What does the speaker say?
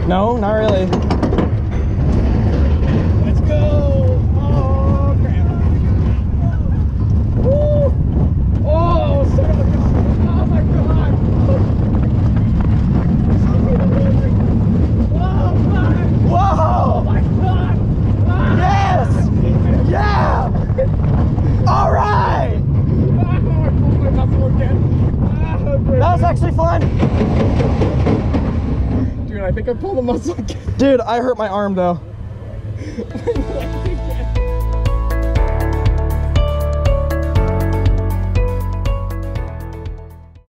No, not really. Let's go! Oh, crap. Woo! Oh, son of a gun! Oh my god! Oh my! Whoa! Oh my god! Ah! Yes! Yeah! All right! That was actually fun. Dude, I think I pulled a muscle again. Dude, I hurt my arm though.